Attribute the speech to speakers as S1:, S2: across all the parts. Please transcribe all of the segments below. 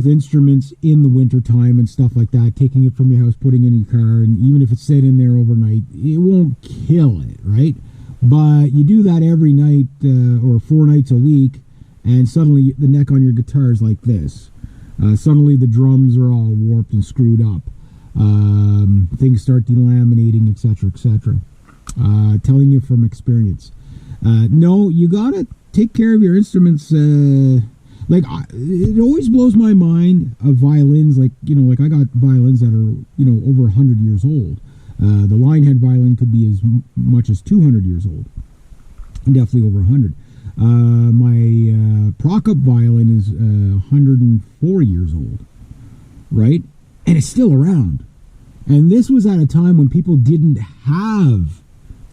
S1: with instruments in the wintertime and stuff like that, taking it from your house, putting it in your car, and even if it's sitting there overnight, it won't kill it, right? But you do that every night or 4 nights a week, and suddenly the neck on your guitar is like this. Suddenly the drums are all warped and screwed up. Things start delaminating, etc., etc. Telling you from experience. No, you gotta take care of your instruments. It always blows my mind of violins. Like I got violins that are over 100 years old. The Linehead violin could be as much as 200 years old. Definitely over 100. My Prokop violin is 104 years old, right? And it's still around. And this was at a time when people didn't have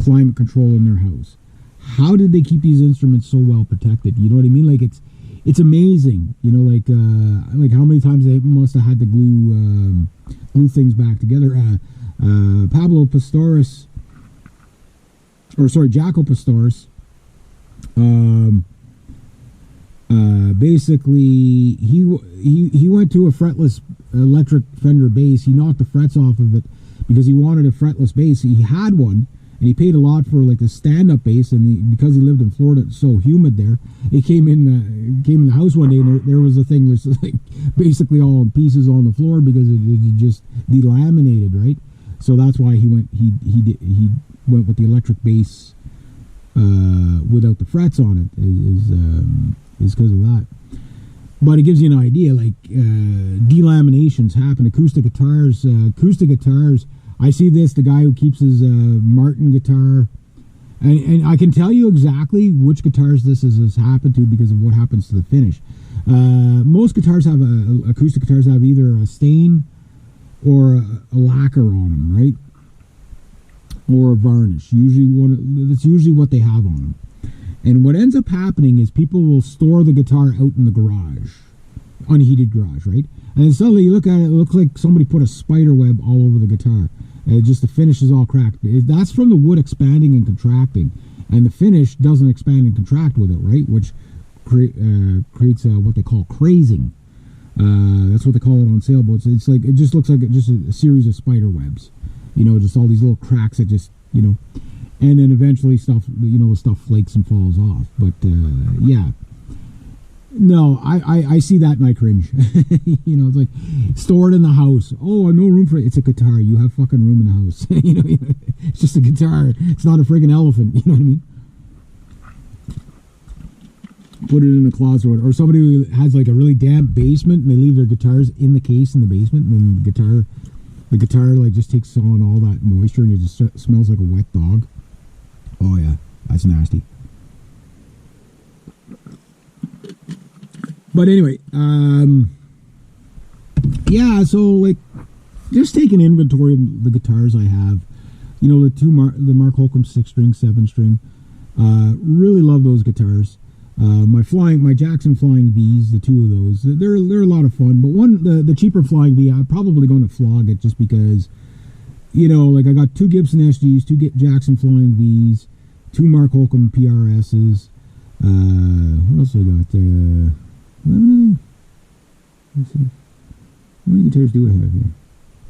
S1: climate control in their house. How did they keep these instruments so well protected? You know what I mean? Like it's amazing. Like how many times they must have had to glue things back together. Jaco Pastorius. Basically, he went to a fretless electric Fender bass. He knocked the frets off of it because he wanted a fretless bass. He had one, and he paid a lot for like a stand-up bass. And because he lived in Florida, it's so humid there. He came in the house one day, and there was a thing that's like basically all in pieces on the floor because it just delaminated, right? So that's why he went with the electric bass without the frets on it. Is because of that. But it gives you an idea, like delaminations happen. Acoustic guitars. I see this, the guy who keeps his Martin guitar, and I can tell you exactly which guitars this has happened to because of what happens to the finish. Most guitars have acoustic guitars have either a stain or a lacquer on them, right? Or a varnish. That's usually what they have on them. And what ends up happening is people will store the guitar out in the garage, unheated garage, right? And then suddenly you look at it, it looks like somebody put a spider web all over the guitar. Just the finish is all cracked. That's from the wood expanding and contracting. And the finish doesn't expand and contract with it, right? Which creates what they call crazing. That's what they call it on sailboats. It's like, it just looks like just a series of spider webs. Just all these little cracks that just, and then eventually stuff flakes and falls off. But yeah, no, I see that and I cringe. It's like stored in the house. Oh, no room for it. It's a guitar. You have fucking room in the house. It's just a guitar. It's not a friggin' elephant. You know what I mean? Put it in a closet, or somebody who has like a really damp basement and they leave their guitars in the case in the basement, and then the guitar like just takes on all that moisture and it just smells like a wet dog. Oh yeah, that's nasty. But anyway, yeah, so like just take an inventory of the guitars I have. The Mark Holcomb 6-string, 7-string. Really love those guitars. My Jackson Flying V's, the two of those, they're a lot of fun. But the cheaper Flying V, I'm probably going to flog it just because, like I got 2 Gibson SGs, 2 Jackson Flying V's, 2 Mark Holcomb PRS's. What else I got? Let's see. How many guitars do I have here?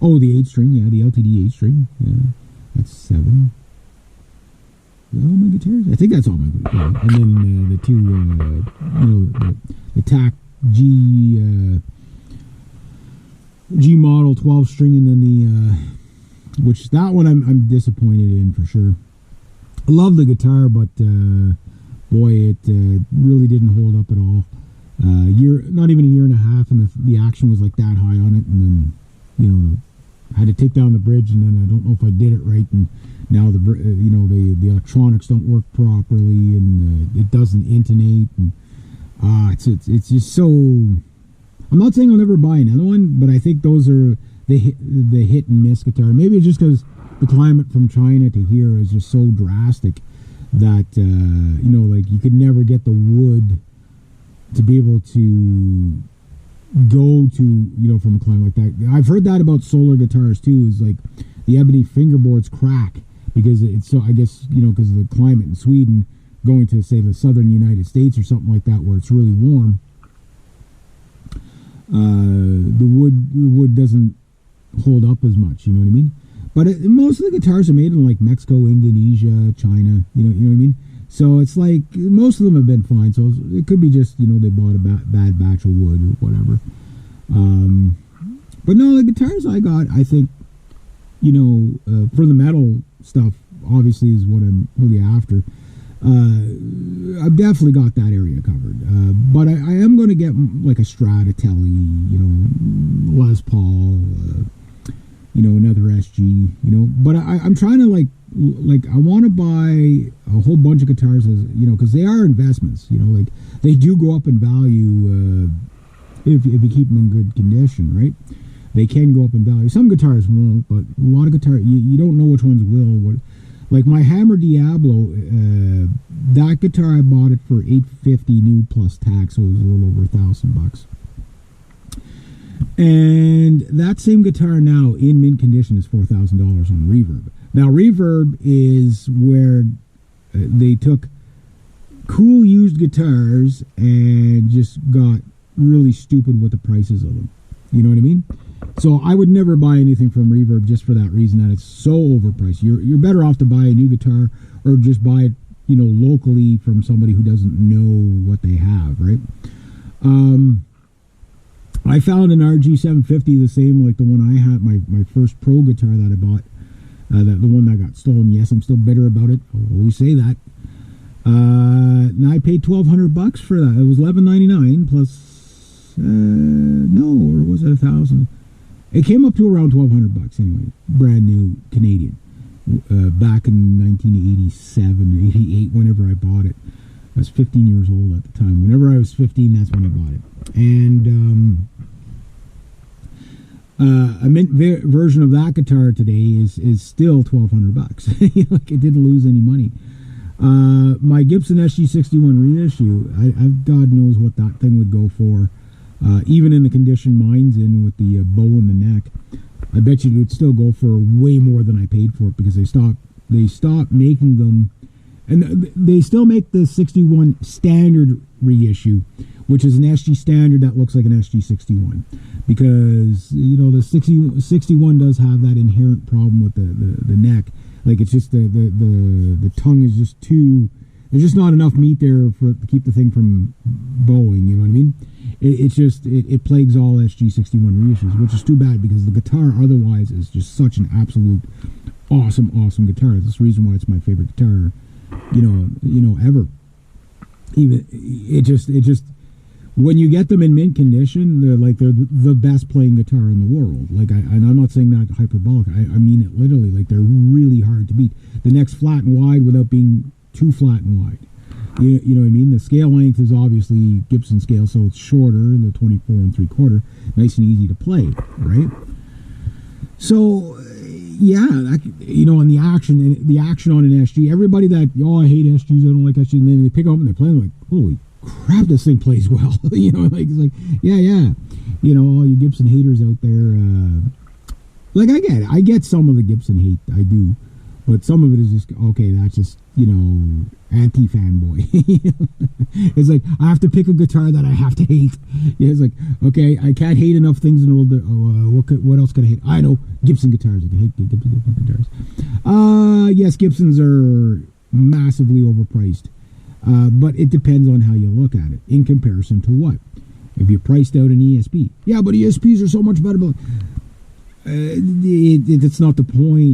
S1: Oh, the 8-string, yeah, the LTD 8-string, yeah, that's 7. Is that all my guitars? I think that's all my guitars. Yeah. And then the 2, the TAC G model 12-string, and then which that one I'm disappointed in for sure. I love the guitar, but boy, it really didn't hold up at all. Not even a year and a half, and the action was like that high on it, and then I had to take down the bridge, and then I don't know if I did it right, and now the electronics don't work properly, and it doesn't intonate, and it's just so. I'm not saying I'll never buy another one, but I think those are the hit and miss guitar. Maybe it's just because the climate from China to here is just so drastic that like you could never get the wood to be able to go to from a climate like that. I've heard that about solar guitars too. Is like the ebony fingerboards crack because it's so. I guess because of the climate in Sweden, going to say the southern United States or something like that where it's really warm. The wood doesn't hold up as much. You know what I mean? But most of the guitars are made in like Mexico, Indonesia, China. You know what I mean? So it's like most of them have been fine. So it could be just they bought a bad batch of wood or whatever. But no, the guitars I got, I think, for the metal stuff, obviously is what I'm really after. I've definitely got that area covered. But I am going to get like a Strat, a Tele, Les Paul, another SG, But I'm trying to like I want to buy a whole bunch of guitars as because they are investments. Like they do go up in value if you keep them in good condition, right? They can go up in value. Some guitars won't, but a lot of guitars you don't know which ones will. Like my Hammer Diablo, that guitar I bought it for $850 new plus tax, so it was a little over $1,000. And that same guitar now in mint condition is $4,000 on Reverb. Now Reverb is where they took cool used guitars and just got really stupid with the prices of them. You know what I mean? So I would never buy anything from Reverb just for that reason, that it's so overpriced. You're better off to buy a new guitar or just buy it, locally from somebody who doesn't know what they have, right? I found an RG750, the same like the one I had, my first pro guitar that I bought, the one that got stolen. Yes, I'm still bitter about it. I'll always say that. Now I paid $1,200 for that. It was $11.99 plus, or was it $1,000? It came up to around $1,200 anyway, brand new Canadian. Back in 1987, 88, whenever I bought it. I was 15 years old at the time. Whenever I was 15, that's when I bought it. And a mint version of that guitar today is still $1,200. Like it didn't lose any money. My Gibson SG61 reissue, I've God knows what that thing would go for. Even in the condition mine's in with the bow in the neck, I bet you it would still go for way more than I paid for it, because they stopped making them, and they still make the 61 standard reissue, which is an SG standard that looks like an SG61, because the 61 does have that inherent problem with the neck. Like it's just the tongue is just too, there's just not enough meat there to keep the thing from bowing. You know what I mean? It plagues all SG61 reissues, which is too bad, because the guitar otherwise is just such an absolute awesome guitar. That's the reason why it's my favorite guitar, ever. Even it just when you get them in mint condition, they're the best playing guitar in the world. Like and I'm not saying that hyperbolic. I mean it literally. Like they're really hard to beat. The neck's flat and wide without being too flat and wide. You know what I mean? The scale length is obviously Gibson scale, so it's shorter, the 24 3/4, nice and easy to play, right? So, yeah, and the action on an SG, everybody that, I hate SGs, I don't like SGs, and then they pick them up and they play them, like, holy crap, this thing plays well. It's like, yeah. All you Gibson haters out there, like I get some of the Gibson hate, I do. But some of it is just, okay, that's just, anti-fanboy. It's like, I have to pick a guitar that I have to hate. Yeah, it's like, okay, I can't hate enough things in the world. What else can I hate? I know, Gibson guitars. I can hate Gibson guitars. Yes, Gibsons are massively overpriced. But it depends on how you look at it. In comparison to what? If you priced out an ESP. Yeah, but ESPs are so much better. It's not the point.